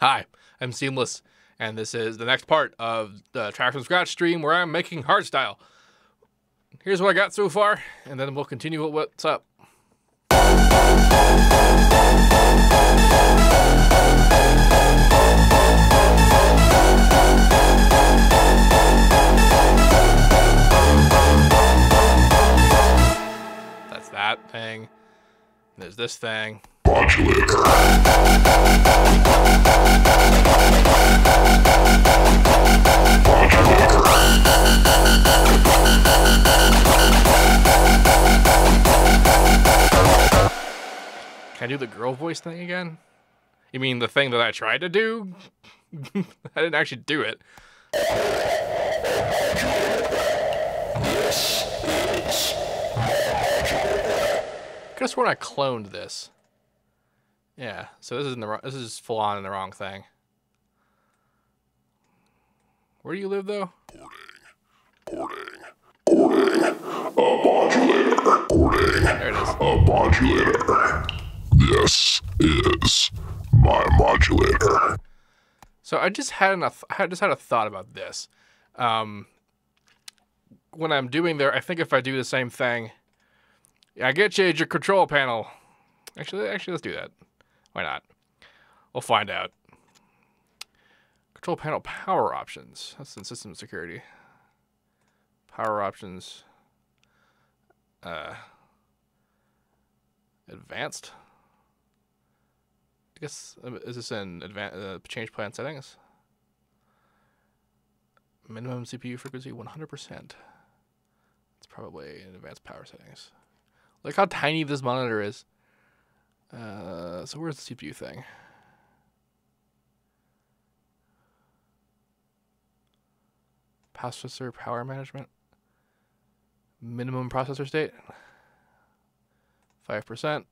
Hi, I'm Seamless, and this is the next part of the Track from Scratch stream where I'm making Hardstyle. Here's what I got so far, and then we'll continue with what's up. That's that thing. There's this thing. Modulator. Can I do the girl voice thing again? You mean the thing that I tried to do? I didn't actually do it. Could have sworn I cloned this. Yeah, so this is in the wrong, this is full on in the wrong thing. Where do you live though? Porting. A modulator. Porting. There it is. A modulator. This is my modulator. So I just had a thought about this. When I'm doing there, I think if I do the same thing, I get you your control panel. Actually, let's do that. Why not? We'll find out. Control panel power options. That's in system security. Power options. Advanced. I guess, is this in advanced change plan settings? Minimum CPU frequency 100%. It's probably in advanced power settings. Look how tiny this monitor is. So where's the CPU thing? Processor power management. Minimum processor state. 5%.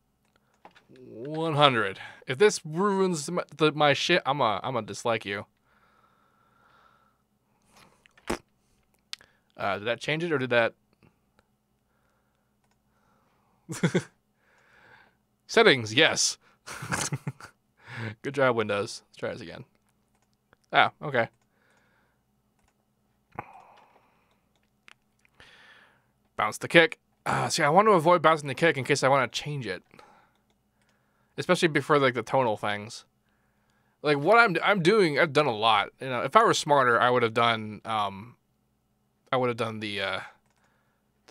100. If this ruins my shit, I'm a dislike you. Did that change it or did that? Settings, yes. Good job, Windows. Let's try this again. Ah, okay. Bounce the kick. See, I want to avoid bouncing the kick in case I want to change it. Especially before like the tonal things. Like what I'm doing, I've done a lot. You know, if I were smarter, I would have done the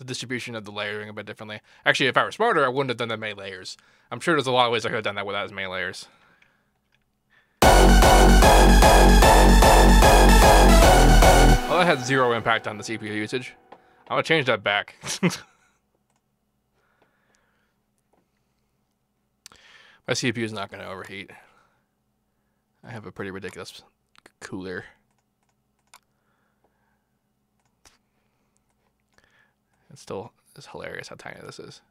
distribution of the layering a bit differently. Actually, if I were smarter, I wouldn't have done that many layers. I'm sure there's a lot of ways I could have done that without as many layers. Well, that had zero impact on the CPU usage. I'm gonna change that back. My CPU is not gonna overheat. I have a pretty ridiculous cooler. It's hilarious how tiny this is.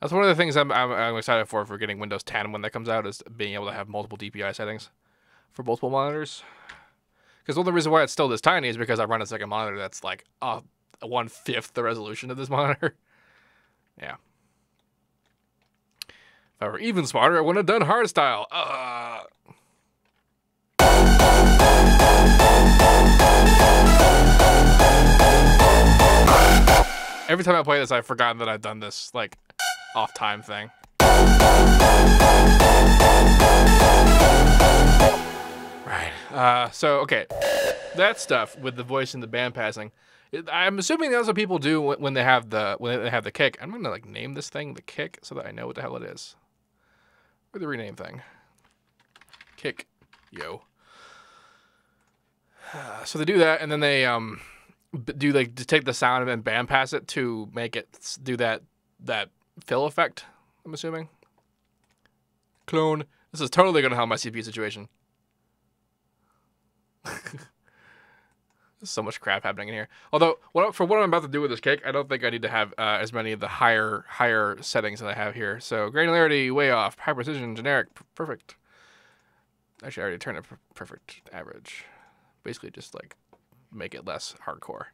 That's one of the things I'm excited for getting Windows 10 when that comes out, is being able to have multiple DPI settings for multiple monitors. Because the only reason why it's still this tiny is because I run a second monitor that's like 1/5 the resolution of this monitor. Yeah. If I were even smarter, I wouldn't have done Hardstyle. Every time I play this, I've forgotten that I've done this, like, off-time thing. Right. So, okay. That stuff with the voice and the band passing, I'm assuming that's what people do when they have the kick. I'm gonna, like, name this thing the kick so that I know what the hell it is. Or the rename thing. Kick. Yo. So they do that, and then they, do like to take the sound and band pass it to make it do that fill effect, I'm assuming. Clone. This is totally gonna help my CPU situation. There's so much crap happening in here. Although, for what I'm about to do with this kick, I don't think I need to have as many of the higher settings that I have here. So granularity way off, high precision, generic, perfect. Actually, I already turned it perfect average. Basically, just like make it less hardcore,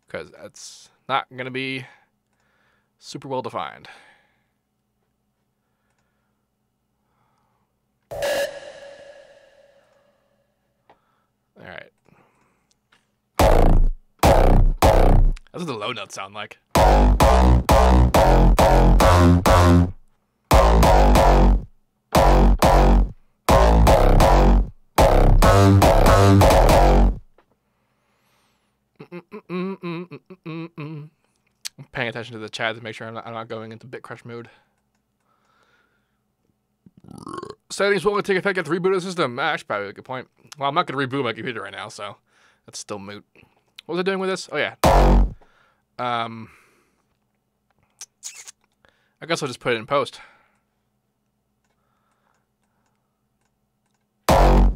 because that's not gonna be super well defined. That's what the low notes sound like. I'm paying attention to the chat to make sure I'm not going into bit crush mode. Settings will only take effect at the reboot of the system. That's probably a good point. Well, I'm not going to reboot my computer right now, so that's still moot. What was I doing with this? Oh, yeah. I guess I'll just put it in post. I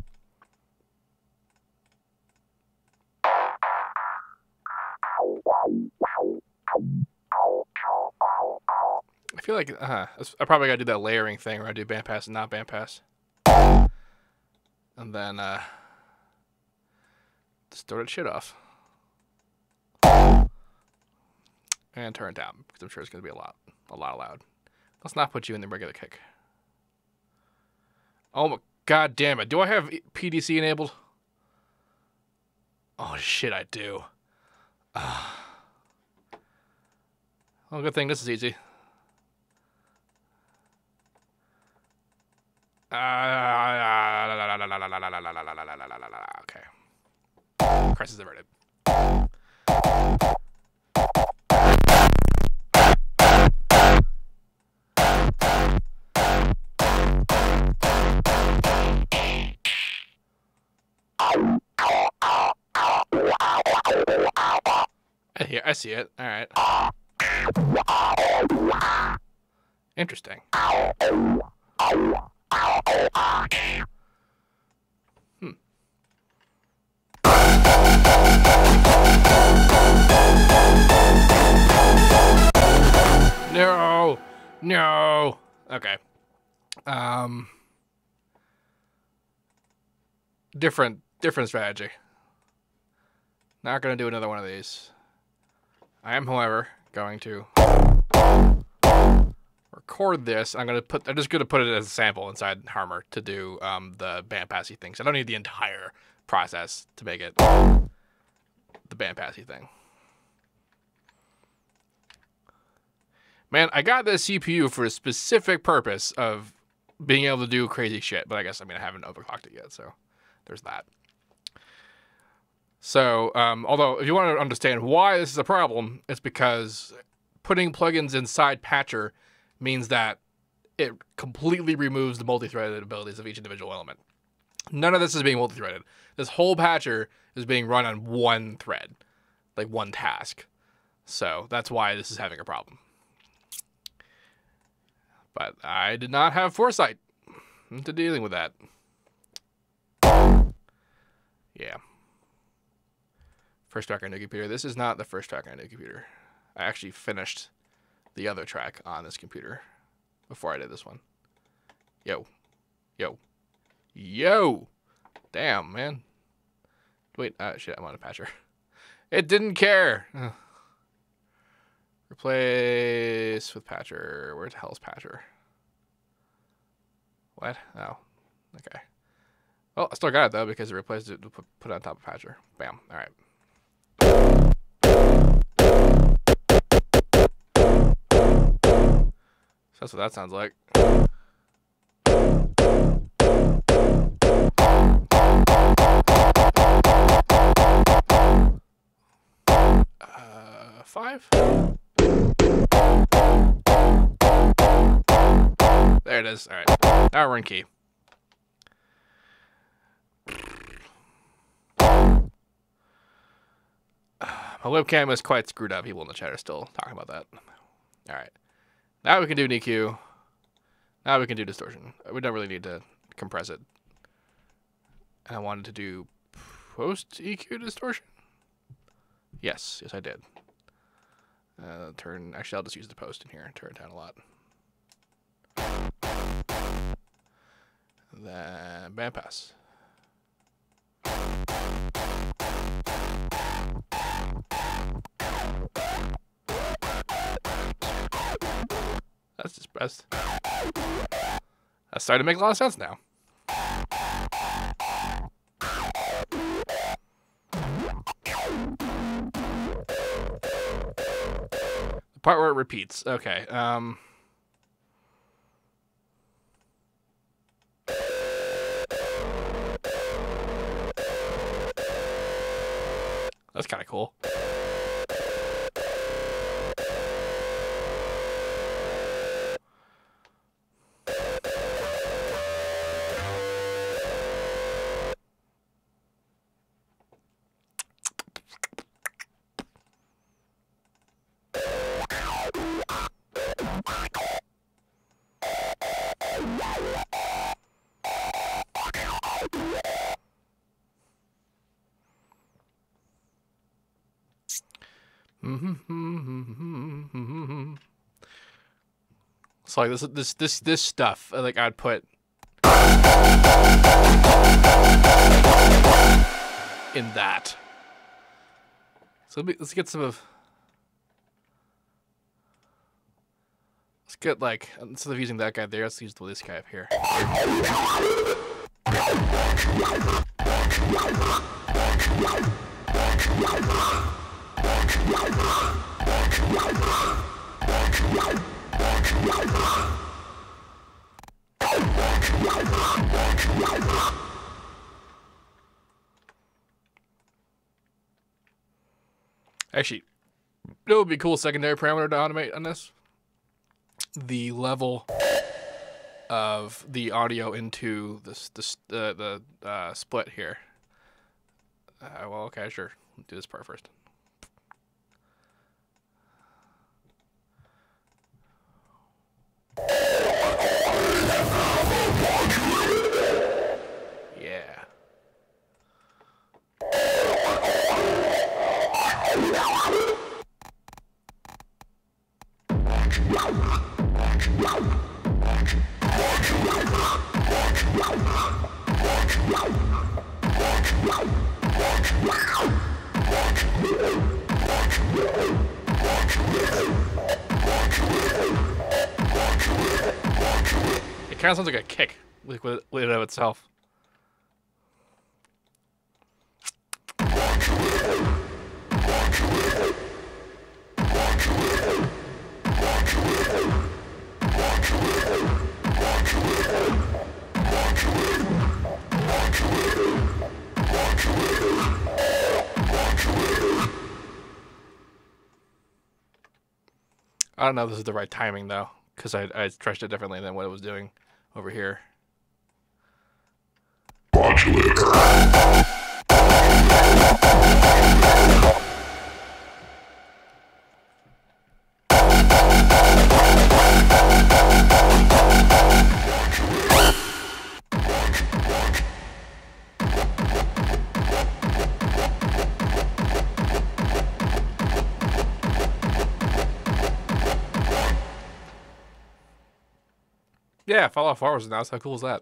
feel like I probably got to do that layering thing where I do bandpass and not bandpass. And then distort that shit off. And turn it down, because I'm sure it's going to be a lot loud. Let's not put you in the regular kick. Oh my god damn it. Do I have PDC enabled? Oh shit, I do. Well, good thing this is easy. Okay. Crisis averted. I see it. All right. Interesting. No. No. Okay. Different strategy. Not gonna do another one of these. I am, however, going to record this. I'm just gonna put it as a sample inside Harmer to do the bandpassy things. I don't need the entire process to make it the bandpassy thing. Man, I got this CPU for a specific purpose of being able to do crazy shit, but I guess, I haven't overclocked it yet, so there's that. So, although, if you want to understand why this is a problem, it's because putting plugins inside Patcher means that it completely removes the multi-threaded abilities of each individual element. None of this is being multi-threaded. This whole Patcher is being run on one thread, like one task. So, that's why this is having a problem. But I did not have foresight into dealing with that. Yeah. First track on a new computer. This is not the first track on a new computer. I actually finished the other track on this computer before I did this one. Yo. Yo. Yo! Damn, man. Wait, shit, I'm on a patcher. It didn't care! Ugh. Replace with patcher. Where the hell is patcher? What? Oh. Okay. Well, I still got it, though, because it replaced it to put it on top of patcher. Bam. Alright. So that's what that sounds like. 5? There it is. All right. Now we're in key. My webcam is quite screwed up. People in the chat are still talking about that. All right. Now we can do an EQ. Now we can do distortion. We don't really need to compress it. And I wanted to do post EQ distortion. Yes, I did. Actually, I'll just use the post in here and turn it down a lot. And then bandpass. That's just best. That's starting to make a lot of sense now. part where it repeats. Okay. That's kind of cool. So like this stuff, like I'd put in that. So let's get some of. Let's get like instead of using that guy there, let's use this guy up here. Actually, it would be a cool secondary parameter to automate on this. The level of the audio into the split here. Well, okay, sure. Let's do this part first. Yeah. It kind of sounds like a kick with it of itself. I don't know if this is the right timing though, because I stretched it differently than what it was doing over here. Modulator. Yeah, follow forwards now. How cool is that?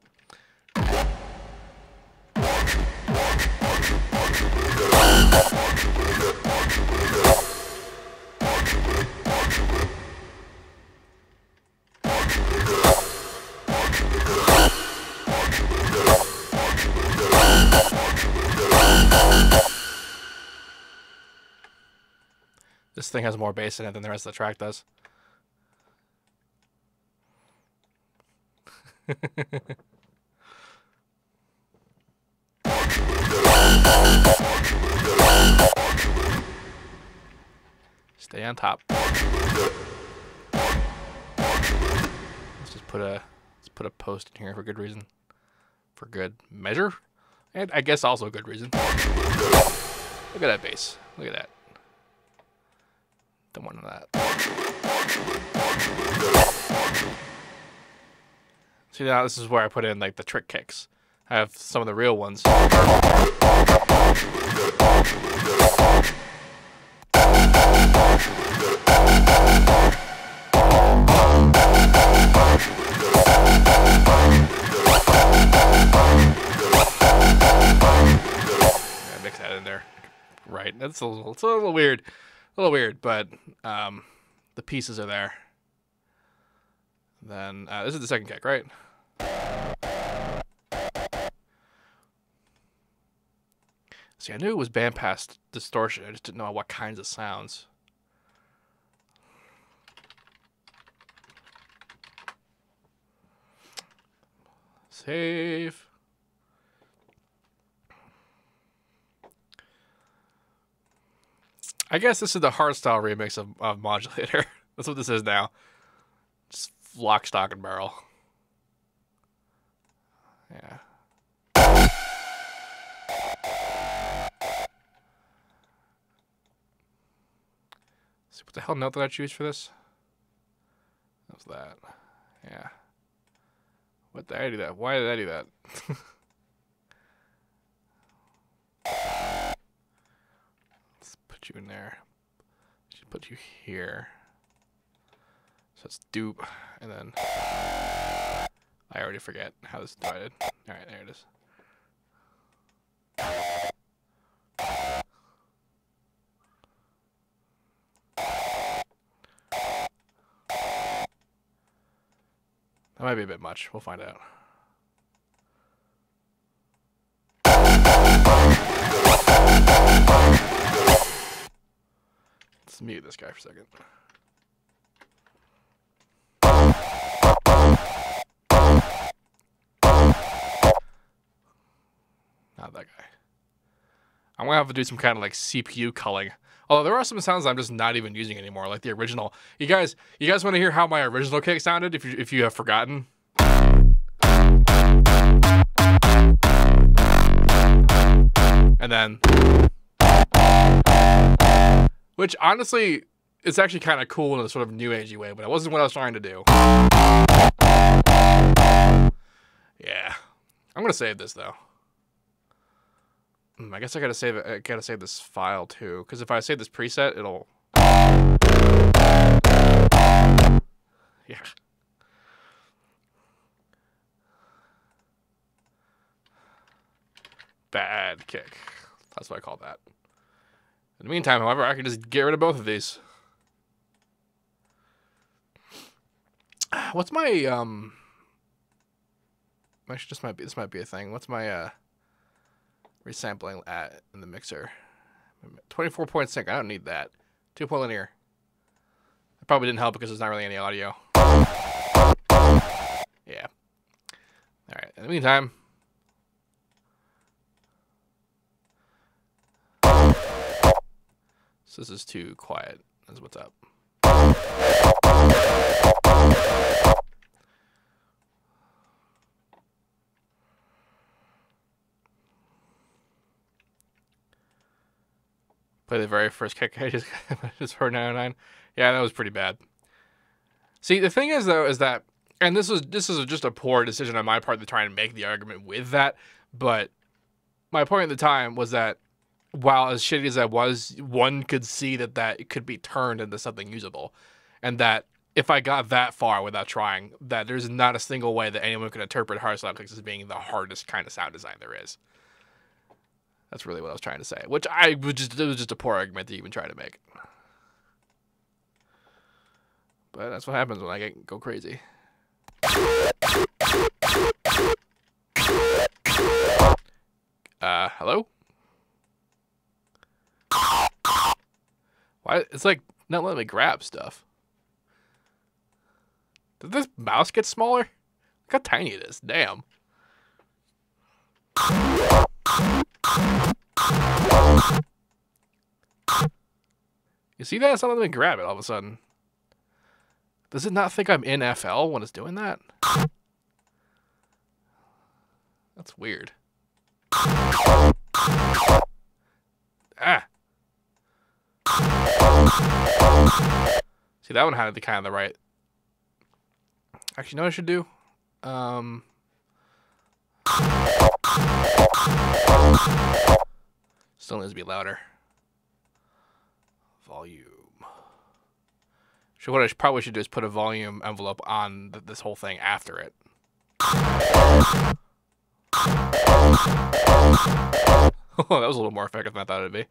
This thing has more bass in it than the rest of the track does. Stay on top. Let's put a post in here for good reason. For good measure. And I guess also a good reason. Look at that bass. Look at that. Don't want none of that. See, now this is where I put in like the trick kicks. I have some of the real ones. Yeah, mix that in there. Right. It's a little weird. A little weird, but the pieces are there. Then this is the second kick, right? See, I knew it was bandpass distortion. I just didn't know what kinds of sounds. Save. I guess this is the Hardstyle remix of Modulator. That's what this is now. Just lock, stock, and barrel. Yeah. See what the hell note did I choose for this? What's that? Yeah. What did I do that? Why did I do that? Let's put you in there. Should put you here. So it's dupe, and then I already forget how this is divided. All right, there it is. That might be a bit much. We'll find out. Let's mute this guy for a second. Not that guy. I'm gonna have to do some kind of like CPU culling. Although there are some sounds I'm just not even using anymore, like the original. You guys want to hear how my original kick sounded? If you have forgotten. And then, which honestly, it's actually kind of cool in a sort of new agey way, but it wasn't what I was trying to do. Yeah, I'm gonna save this though. I guess I gotta save it. I gotta save this file too, because if I save this preset, it'll. Yeah. Bad kick. That's what I call that. In the meantime, however, I can just get rid of both of these. What's my Actually, this might be a thing. What's my resampling at in the mixer? 24-point sync. I don't need that. 2-point linear. It probably didn't help because there's not really any audio. Yeah. All right. In the meantime. So this is too quiet. That's what's up. Play the very first kick I just heard 909. Yeah, that was pretty bad. See, the thing is though, is that, and this is just a poor decision on my part to try and make the argument with that, but my point at the time was that while as shitty as that was, one could see that it could be turned into something usable, and that if I got that far without trying, that there's not a single way that anyone could interpret hardstyle clicks as being the hardest kind of sound design there is. That's really what I was trying to say, which it was just a poor argument to even try to make. But that's what happens when I go crazy. Hello? Why? It's like not letting me grab stuff. Did this mouse get smaller? Look how tiny it is. Damn. You see that? It's not letting me grab it all of a sudden. Does it not think I'm in FL when it's doing that? That's weird. Ah. See, that one had the kind of the right. Actually, you know what I should do? Still needs to be louder. Volume. So what I probably should do is put a volume envelope on this whole thing after it. Oh, that was a little more effective than I thought it'd be.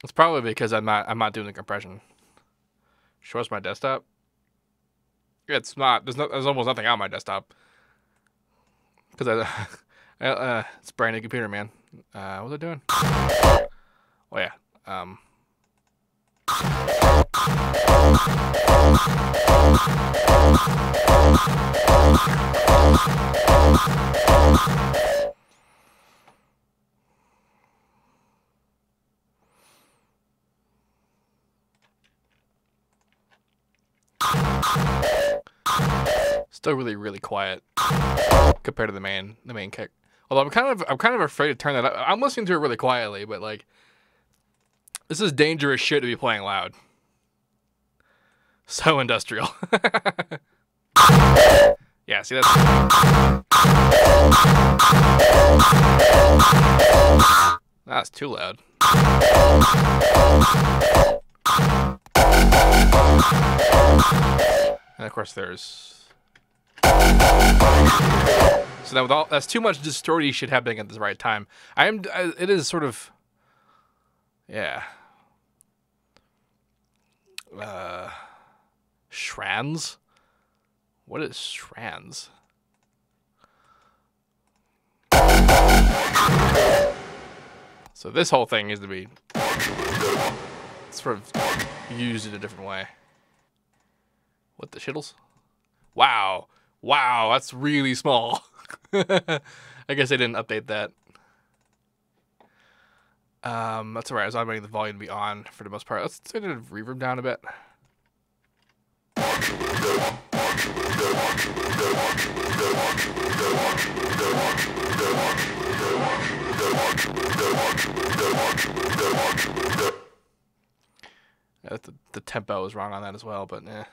It's probably because I'm not doing the compression. Show us my desktop. It's not. There's almost nothing on my desktop. Because it's a brand new computer, man. What was I doing? Oh yeah. Still really quiet compared to the main kick. Although I'm kind of afraid to turn that up. I'm listening to it really quietly, but like this is dangerous shit to be playing loud. So industrial. Yeah, see that's too loud. And of course there's so that with all that's too much distorty shit happening at the right time. It is sort of yeah. Shrans? What is shrans? So this whole thing needs to be sort of used in a different way. What the shittles? Wow. Wow, that's really small. I guess they didn't update that. That's alright. I was automating the volume to be on for the most part. Let's turn the reverb down a bit. Yeah, the tempo is wrong on that as well, but eh.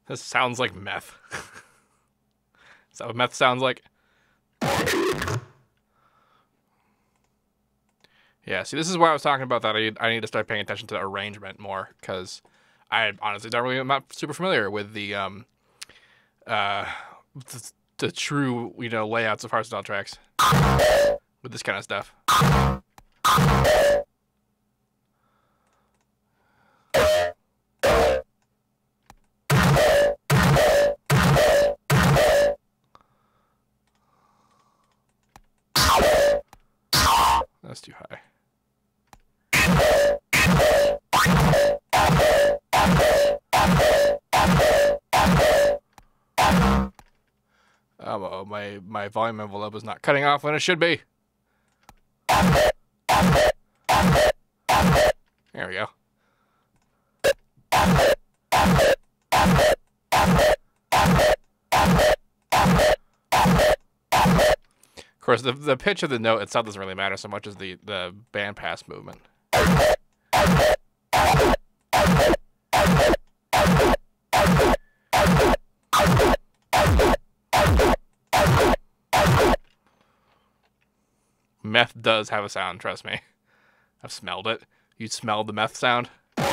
This sounds like meth. Is that what meth sounds like? Yeah, see, this is why I was talking about that. I need to start paying attention to the arrangement more, because I honestly I'm not super familiar with the true, layouts of hardstyle tracks with this kind of stuff. That's too high. Oh, my volume envelope is not cutting off when it should be. There we go. Of course, the pitch of the note itself doesn't really matter so much as the bandpass movement. Meth does have a sound, trust me. I've smelled it. You smelled the meth sound? Wait,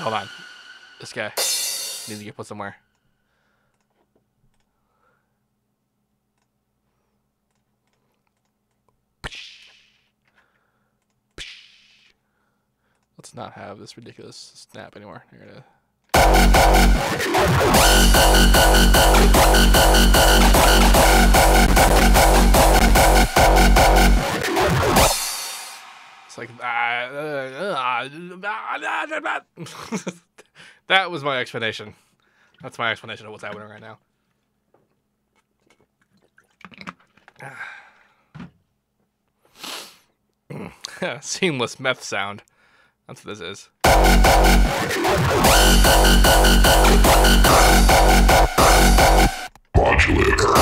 hold on. This guy needs to get put somewhere. Let's not have this ridiculous snap anymore. Here it is. It's like that was my explanation. That's my explanation of what's happening right now. Seamless meth sound. That's what this is. Modulator.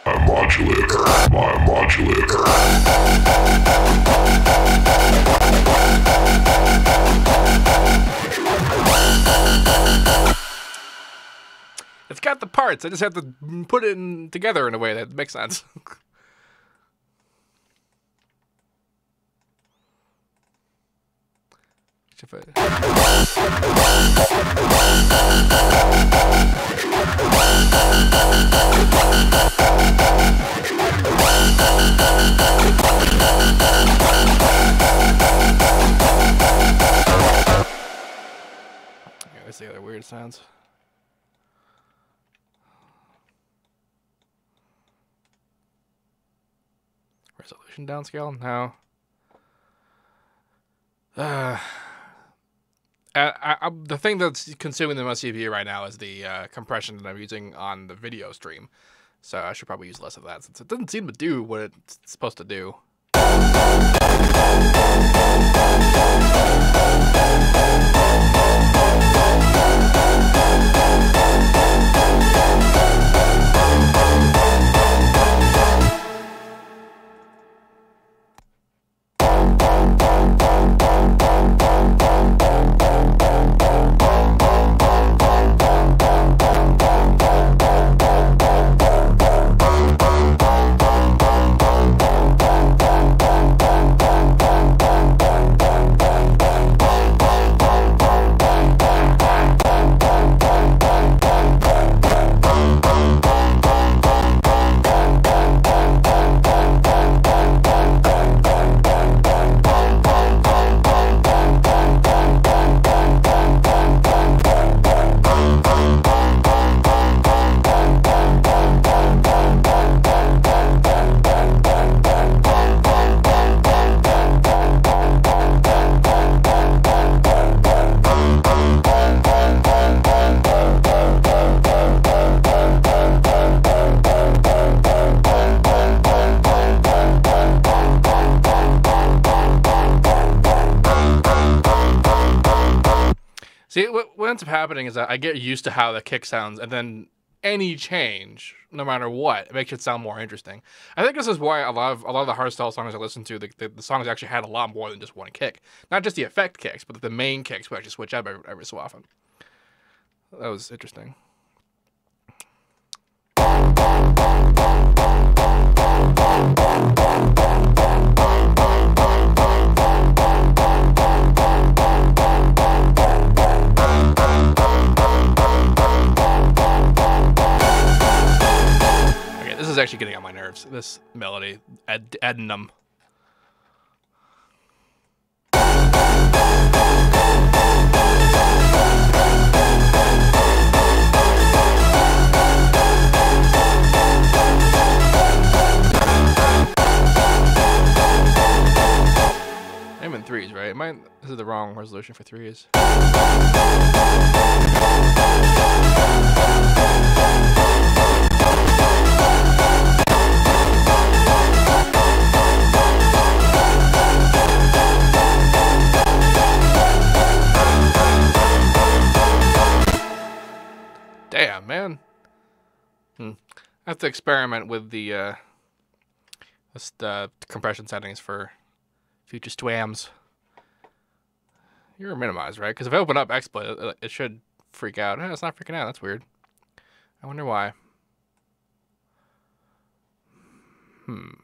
My modulator. My modulator. It's got the part parts. I just have to put it together in a way that makes sense. Okay, let's see other weird sounds. Resolution downscale? No. The thing that's consuming the most CPU right now is the compression that I'm using on the video stream. So I should probably use less of that since it doesn't seem to do what it's supposed to do. See, what ends up happening is that I get used to how the kick sounds, and then any change, no matter what, it makes it sound more interesting. I think this is why a lot of the hardstyle songs I listen to, the songs actually had a lot more than just one kick. Not just the effect kicks, but the main kicks would actually switch up every so often. That was interesting. This is actually getting on my nerves. This melody, addendum. I'm in threes, right? This is the wrong resolution for threes. Damn, man. I have to experiment with the compression settings for future swams. You're minimized, right? Because if I open up XSplit, it should freak out. It's not freaking out. That's weird. I wonder why.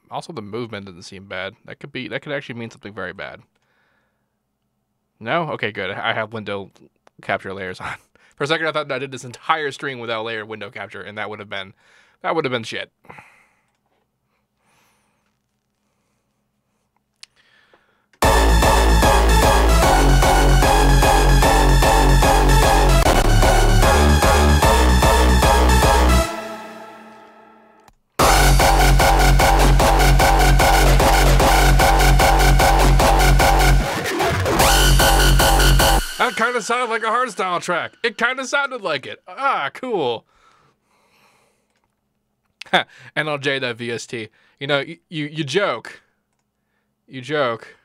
Also, the movement doesn't seem bad. That could actually mean something very bad. No? Okay, good. I have window capture layers on. For a second, I thought I did this entire stream without layered window capture, and that would have been shit. That kind of sounded like a hardstyle track. It kind of sounded like it. Ah, cool. NLJ.VST. You know, you joke. You joke.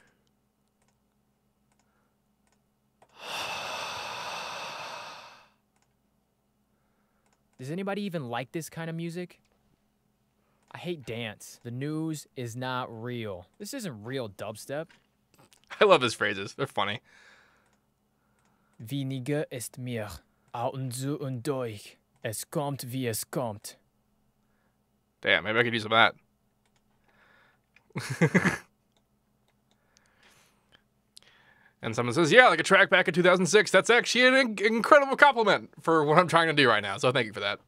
Does anybody even like this kind of music? I hate dance. The news is not real. This isn't real dubstep. I love his phrases. They're funny. Weniger ist mir, und zu und durch. Es kommt wie es kommt. Damn, maybe I could use some of that. And someone says, yeah, like a track back in 2006. That's actually an incredible compliment for what I'm trying to do right now. So thank you for that.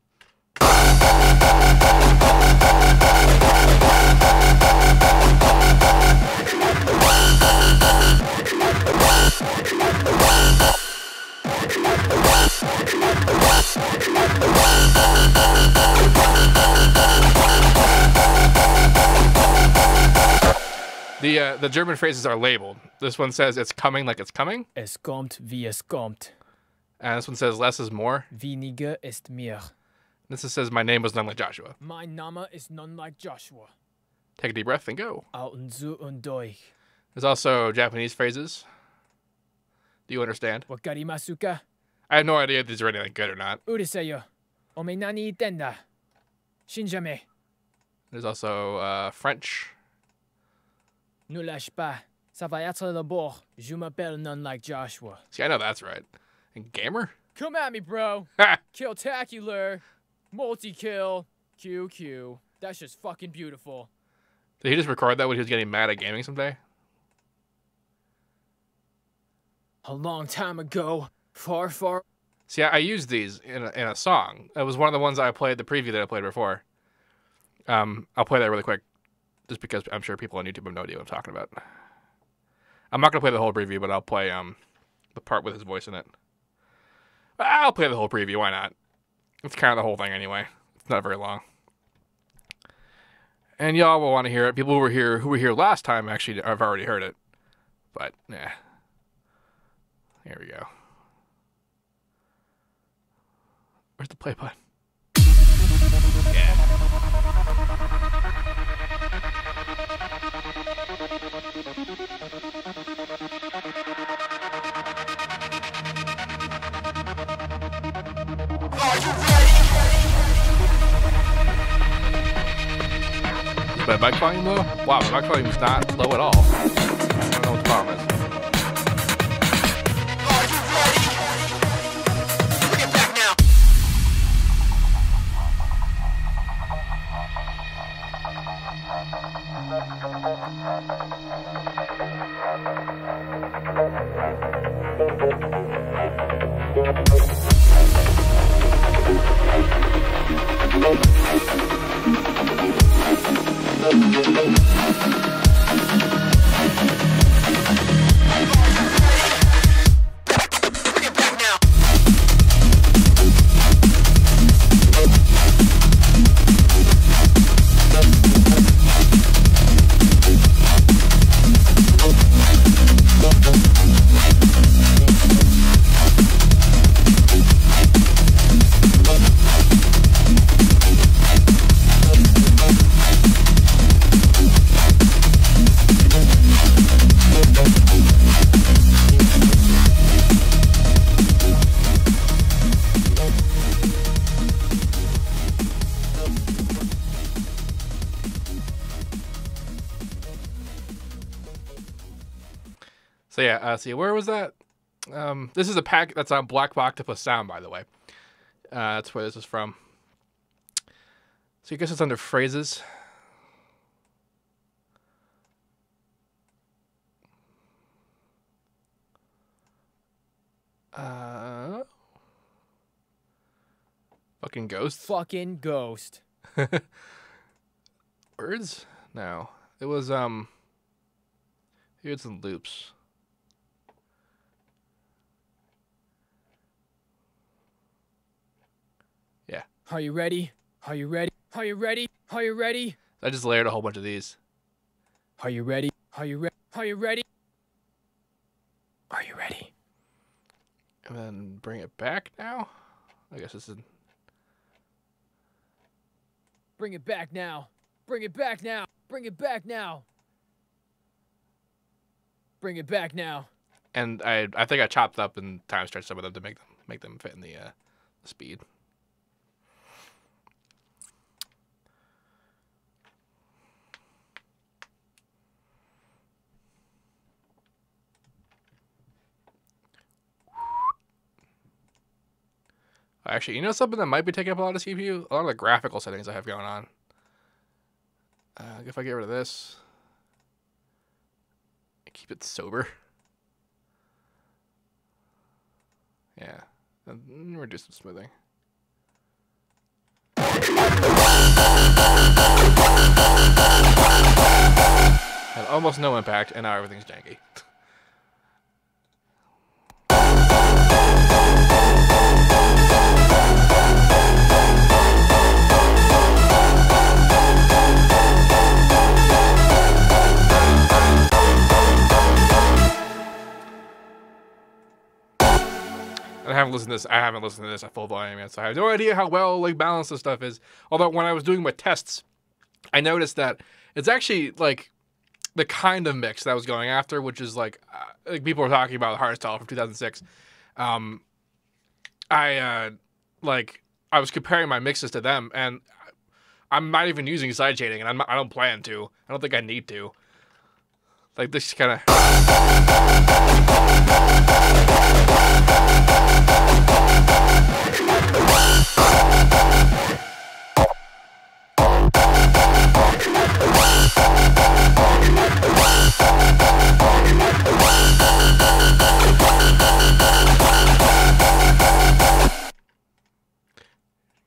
The German phrases are labeled. This one says it's coming like it's coming. Es kommt wie es kommt. And this one says less is more. Weniger ist mehr. This one says my name was none like Joshua. Mein Name ist none like Joshua. Take a deep breath and go. Out und zu und durch. There's also Japanese phrases. Do you understand? Wakarimasu ka? I have no idea if these are anything good or not. Uruseyo. Ome nani itten da? Shinjame. There's also French. Ne lâche pas. Ça va être le bord. Je m'appelle none like Joshua. See, I know that's right. And gamer? Come at me, bro. Ha! Kill-tacular. Multi-kill. QQ. That's just fucking beautiful. Did he just record that when he was getting mad at gaming someday? A long time ago. Far, far. See, I used these in a song. It was one of the ones I played, the preview that I played before. I'll play that really quick, just because I'm sure people on YouTube have no idea what I'm talking about. I'm not going to play the whole preview, but I'll play the part with his voice in it. I'll play the whole preview, why not? It's kind of the whole thing anyway. It's not very long. And y'all will want to hear it. People who were here last time actually have already heard it. But, yeah. Here we go. Where's the play button? Yeah. Is my mic volume low? Wow, my mic volume is not low at all. I don't know what the problem is. So yeah, see, where was that? This is a pack that's on Black Octopus Sound, by the way. That's where this is from. So I guess it's under phrases. Fucking ghost. Fucking ghost. Words? No. It was here's some loops. Yeah. Are you ready? Are you ready? Are you ready? Are you ready? I just layered a whole bunch of these. Are you ready? Are you ready? Are you ready? Are you ready? And then bring it back now. I guess this is. Bring it back now. Bring it back now. Bring it back now. Bring it back now. And I think I chopped up and time stretched some of them to make them fit in the speed. Actually, you know something that might be taking up a lot of CPU? A lot of the graphical settings I have going on. If I get rid of this, keep it sober. Yeah, and reduce the smoothing. Had almost no impact, and now everything's janky. I haven't listened to this at full volume yet, so I have no idea how well like balanced this stuff is. Although when I was doing my tests, I noticed that it's actually like the kind of mix that I was going after, which is like people were talking about Hardstyle from 2006. I was comparing my mixes to them, and I'm not even using side shading, and I don't plan to. I don't think I need to. Like this kind of.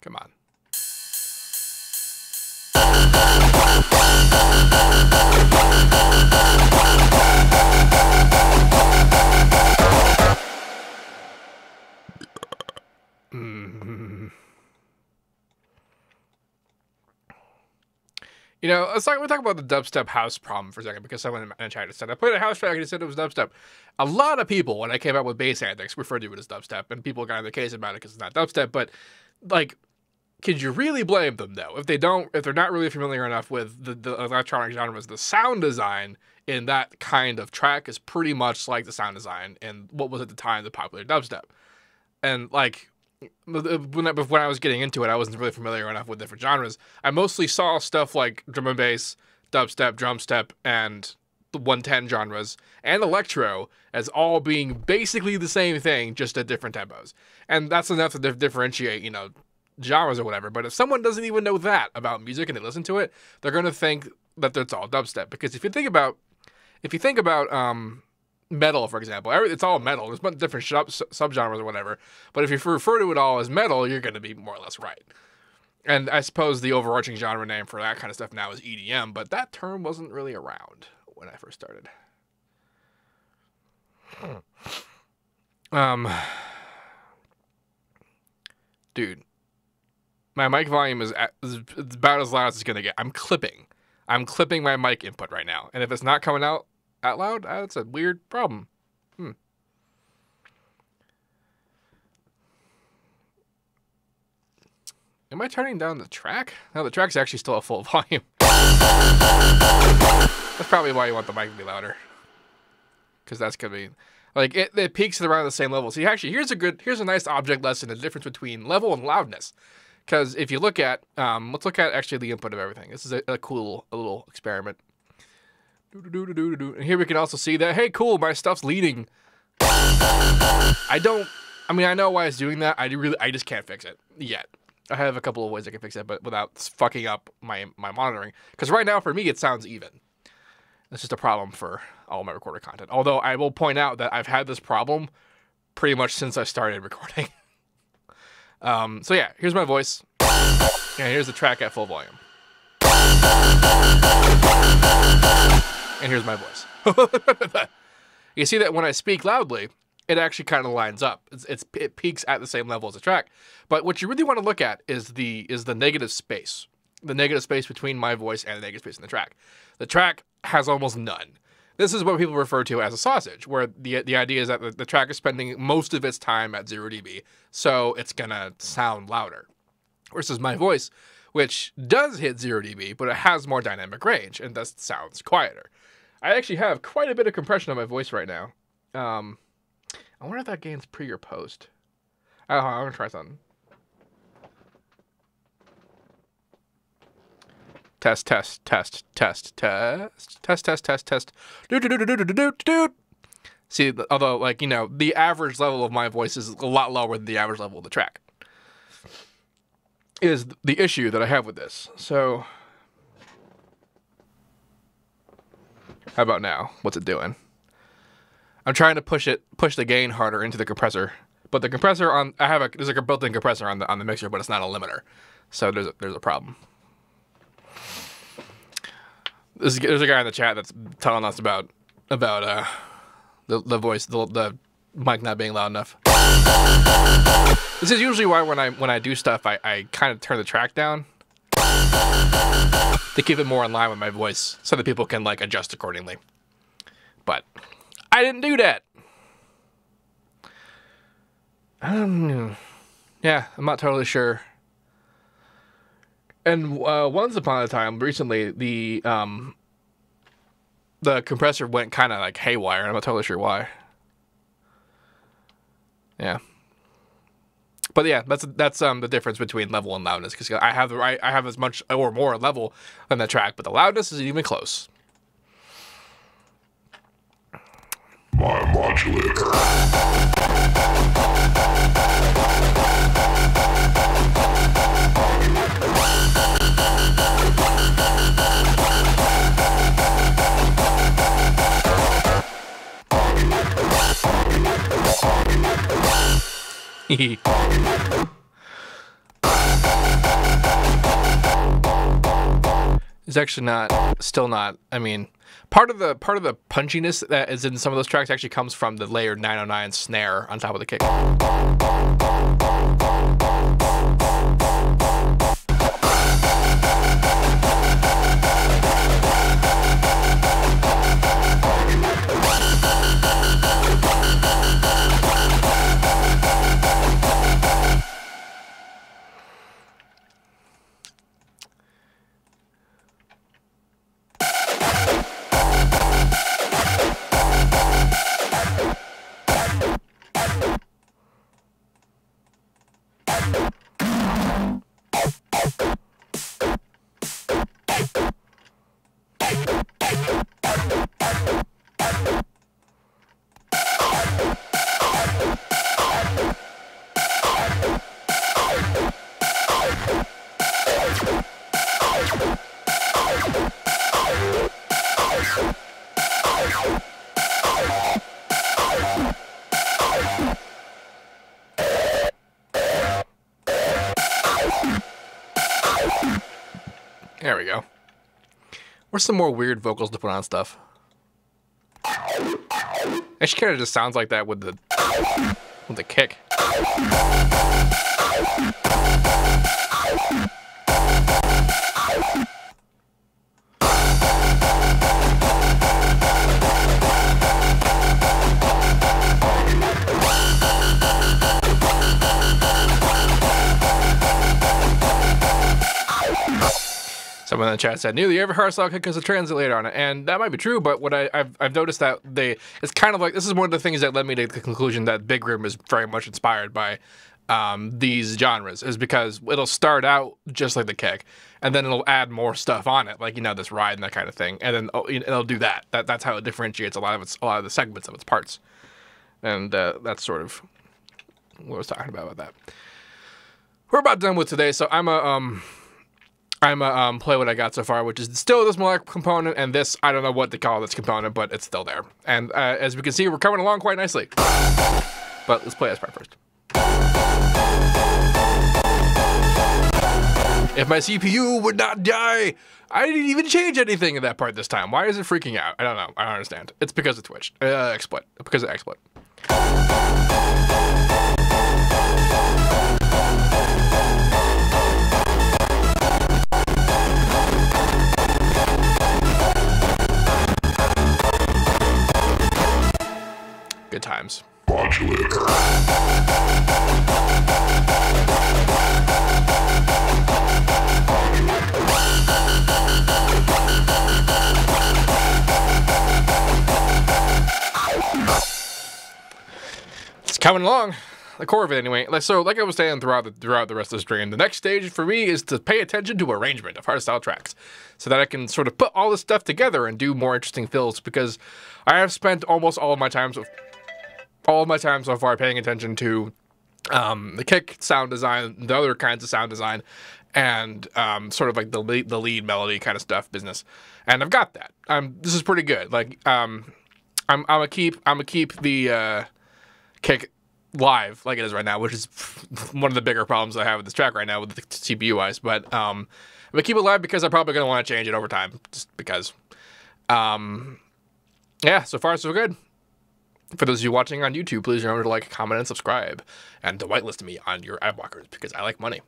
Come on. You know, we'll talk about the dubstep house problem for a second, because someone in the chat said I played a house track and it said it was dubstep. A lot of people, when I came out with bass antics, referred to it as dubstep, and people got in their case about it because it's not dubstep. But like, could you really blame them though if they're not really familiar enough with the electronic genres? The sound design in that kind of track is pretty much like the sound design in what was at the time the popular dubstep. And like, when I was getting into it, I wasn't really familiar enough with different genres. I mostly saw stuff like drum and bass, dubstep, drumstep, and the 110 genres, and electro as all being basically the same thing, just at different tempos. And that's enough to differentiate, you know, genres or whatever. But if someone doesn't even know that about music and they listen to it, they're going to think that it's all dubstep. Because if you think about metal, for example, it's all metal. There's different subgenres or whatever. But if you refer to it all as metal, you're going to be more or less right. And I suppose the overarching genre name for that kind of stuff now is EDM, but that term wasn't really around when I first started. Dude, my mic volume is about as loud as it's going to get. I'm clipping my mic input right now. And if it's not coming out loud, that's a weird problem. Am I turning down the track? No, the track's actually still at full volume. That's probably why you want the mic to be louder. Because that's going to be... Like, it peaks at around the same level. See, actually, here's a nice object lesson, the difference between level and loudness. Because if you look at... let's look at actually the input of everything. This is a cool little experiment. And here we can also see that, hey, cool, my stuff's leading. I know why it's doing that. I just can't fix it yet. I have a couple of ways I can fix it, but without fucking up my monitoring. Because right now, for me, it sounds even. It's just a problem for all my recorded content. Although I will point out that I've had this problem pretty much since I started recording. So yeah, here's my voice. And here's the track at full volume. And here's my voice. You see that when I speak loudly, it actually kind of lines up. It peaks at the same level as the track. But what you really want to look at is the negative space. The negative space between my voice and the negative space in the track. The track has almost none. This is what people refer to as a sausage, where the idea is that the track is spending most of its time at 0 dB, so it's going to sound louder. Versus my voice, which does hit 0 dB, but it has more dynamic range, and thus sounds quieter. I actually have quite a bit of compression on my voice right now. I wonder if that gain's pre or post. I'm going to try something. Test. See, although, like, you know, the average level of my voice is a lot lower than the average level of the track. is the issue that I have with this. So, how about now? What's it doing? I'm trying to push the gain harder into the compressor, but the compressor there's like a built-in compressor on the mixer, but it's not a limiter, so there's a problem. There's a guy in the chat that's telling us about the voice, the mic not being loud enough. This is usually why when I do stuff, I kind of turn the track down to keep it more in line with my voice, so that people can like adjust accordingly. But I didn't do that. I don't know. Yeah, I'm not totally sure. And once upon a time, recently, the compressor went kind of like haywire. I'm not totally sure why. Yeah. But yeah, that's the difference between level and loudness, because I have as much or more level on the track, but the loudness isn't even close. My modulator. It's actually still not. I mean, part of the punchiness that is in some of those tracks actually comes from the layered 909 snare on top of the kick. There we go. Where's some more weird vocals to put on stuff? Actually, kind of just sounds like that with the kick. Someone in the chat said, "Nearly every hardstyle kick has a translator on it," and that might be true. But what I've noticed that it's kind of like, this is one of the things that led me to the conclusion that Big Room is very much inspired by these genres, is because it'll start out just like the kick, and then it'll add more stuff on it, like, you know, this ride and that kind of thing, and then it'll do that. That's how it differentiates a lot of the segments of its parts, and that's sort of what I was talking about that. We're about done with today, so I'm a play what I got so far, which is still this melodic component, and this, I don't know what to call this component, but it's still there. And as we can see, we're coming along quite nicely. But let's play this part first. If my CPU would not die, I didn't even change anything in that part this time. Why is it freaking out? I don't know. I don't understand. It's because of Twitch. Exploit. Because of exploit. Good times. Modulator. It's coming along. The core of it, anyway. So, like I was saying throughout the rest of the stream, the next stage for me is to pay attention to arrangement of hardstyle tracks, so that I can sort of put all this stuff together and do more interesting fills. Because I have spent almost all of my time so far paying attention to the kick sound design, the other kinds of sound design, and sort of like the lead melody kind of stuff business. And I've got that. This is pretty good. Like I'm gonna keep the kick live like it is right now, which is one of the bigger problems I have with this track right now with the CPU wise. But I'm gonna keep it live because I'm probably gonna want to change it over time, just because. Yeah, so far so good. For those of you watching on YouTube, please remember to like, comment, and subscribe, and to whitelist me on your ad blockers because I like money.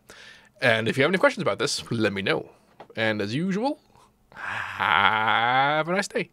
And if you have any questions about this, let me know. And as usual, have a nice day.